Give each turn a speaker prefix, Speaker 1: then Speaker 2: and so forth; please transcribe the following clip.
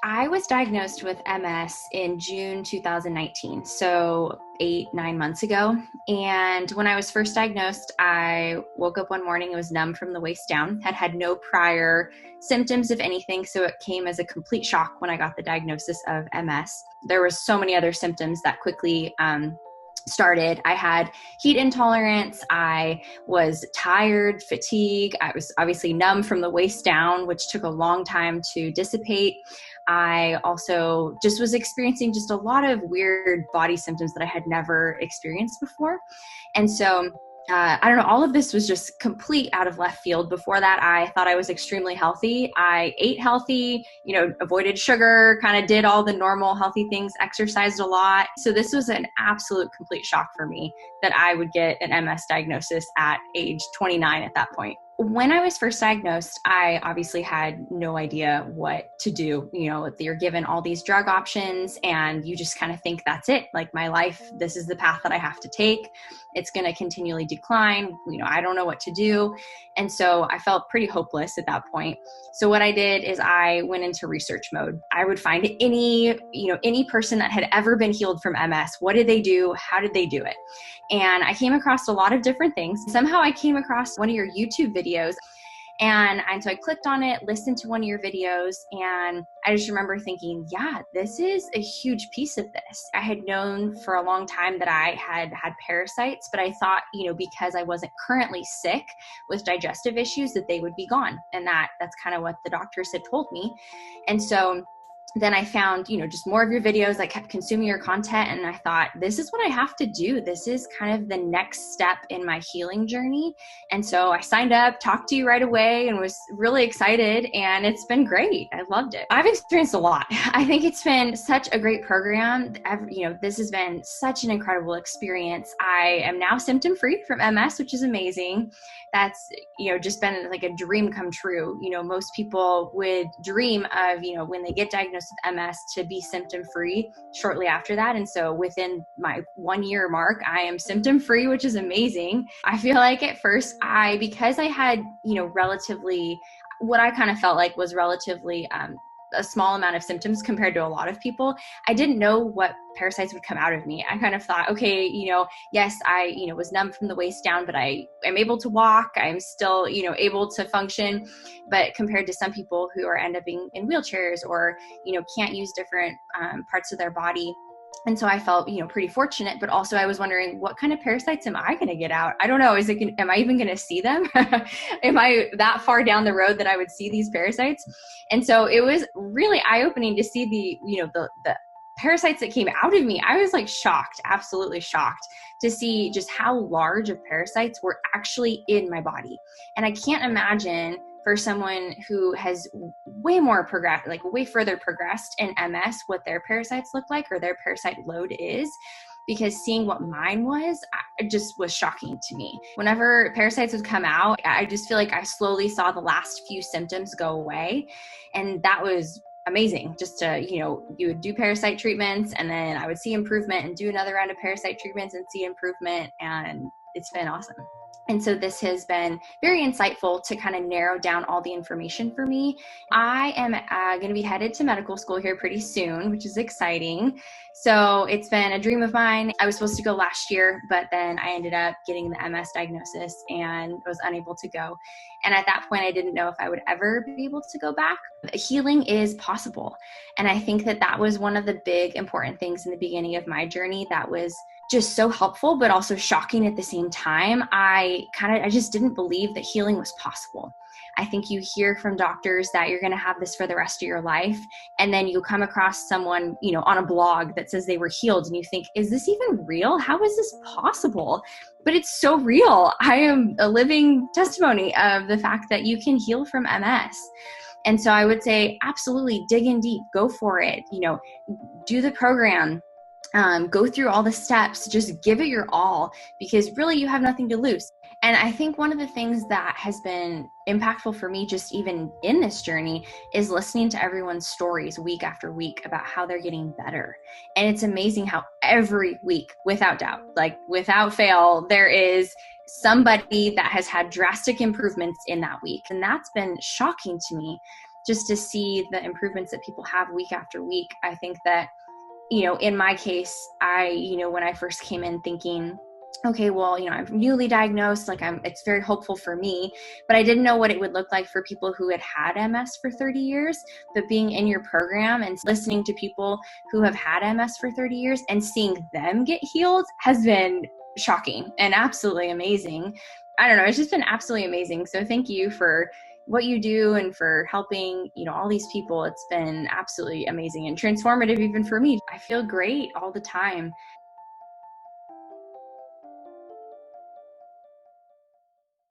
Speaker 1: I was diagnosed with MS in June 2019, so 8, 9 months ago. And when I was first diagnosed, I woke up one morning, it was numb from the waist down, had no prior symptoms of anything. So it came as a complete shock when I got the diagnosis of MS. There were so many other symptoms that quickly started. I had heat intolerance. I was tired, fatigue. I was obviously numb from the waist down, which took a long time to dissipate. I also just was experiencing just a lot of weird body symptoms that I had never experienced before. And so I don't know, all of this was just complete out of left field. Before that, I thought I was extremely healthy. I ate healthy, avoided sugar, kind of did all the normal healthy things, exercised a lot. So this was an absolute complete shock for me that I would get an MS diagnosis at age 29 at that point. When I was first diagnosed, I obviously had no idea what to do. You're given all these drug options and you just kind of think that's it. Like my life, this is the path that I have to take. It's going to continually decline. I don't know what to do. And so I felt pretty hopeless at that point. So what I did is I went into research mode. I would find any person that had ever been healed from MS. What did they do? How did they do it? And I came across a lot of different things. Somehow I came across one of your YouTube videos. And so I clicked on it, listened to one of your videos, and I just remember thinking, yeah, this is a huge piece of this. I had known for a long time that I had parasites, but I thought, because I wasn't currently sick with digestive issues, that they would be gone. And that's kind of what the doctors had told me. And so then I found, just more of your videos. I kept consuming your content and I thought, this is what I have to do. This is kind of the next step in my healing journey. And so I signed up, talked to you right away and was really excited, and it's been great. I loved it. I've experienced a lot. I think it's been such a great program. This has been such an incredible experience. I am now symptom free from MS, which is amazing. That's, just been like a dream come true. Most people would dream of, when they get diagnosed with MS, to be symptom free shortly after that. And so within my 1 year mark, I am symptom free, which is amazing. I feel like at first because I had, relatively, what I kind of felt like was relatively, a small amount of symptoms compared to a lot of people, I didn't know what parasites would come out of me. I kind of thought, okay, yes, I, was numb from the waist down, but I am able to walk. I'm still, able to function. But compared to some people who end up being in wheelchairs or, can't use different parts of their body. And so I felt, pretty fortunate, but also I was wondering, what kind of parasites am I going to get out? I don't know. Am I even going to see them? Am I that far down the road that I would see these parasites? And so it was really eye-opening to see the parasites that came out of me. I was like shocked, absolutely shocked to see just how large of parasites were actually in my body. And I can't imagine for someone who has way more progressed, like way further progressed in MS, what their parasites look like or their parasite load is, because seeing what mine was, it just was shocking to me. Whenever parasites would come out, I just feel like I slowly saw the last few symptoms go away. And that was amazing. Just to, you would do parasite treatments and then I would see improvement and do another round of parasite treatments and see improvement. And it's been awesome. And so this has been very insightful to kind of narrow down all the information for me. I am going to be headed to medical school here pretty soon, which is exciting. So it's been a dream of mine. I was supposed to go last year, but then I ended up getting the MS diagnosis and was unable to go. And at that point, I didn't know if I would ever be able to go back. Healing is possible. And I think that was one of the big important things in the beginning of my journey that was just so helpful, but also shocking at the same time. I just didn't believe that healing was possible. I think you hear from doctors that you're going to have this for the rest of your life. And then you come across someone, on a blog that says they were healed and you think, is this even real? How is this possible? But it's so real. I am a living testimony of the fact that you can heal from MS. And so I would say, absolutely dig in deep, go for it, do the program. Go through all the steps, just give it your all, because really you have nothing to lose. And I think one of the things that has been impactful for me, just even in this journey, is listening to everyone's stories week after week about how they're getting better. And it's amazing how every week, without doubt, like without fail, there is somebody that has had drastic improvements in that week. And that's been shocking to me just to see the improvements that people have week after week. I think that, you know, in my case, when I first came in thinking, okay, well, you know, I'm newly diagnosed, it's very hopeful for me, but I didn't know what it would look like for people who had MS for 30 years. But being in your program and listening to people who have had MS for 30 years and seeing them get healed has been shocking and absolutely amazing. I don't know, it's just been absolutely amazing. So thank you for what you do and for helping, you know, all these people. It's been absolutely amazing and transformative even for me. I feel great all the time.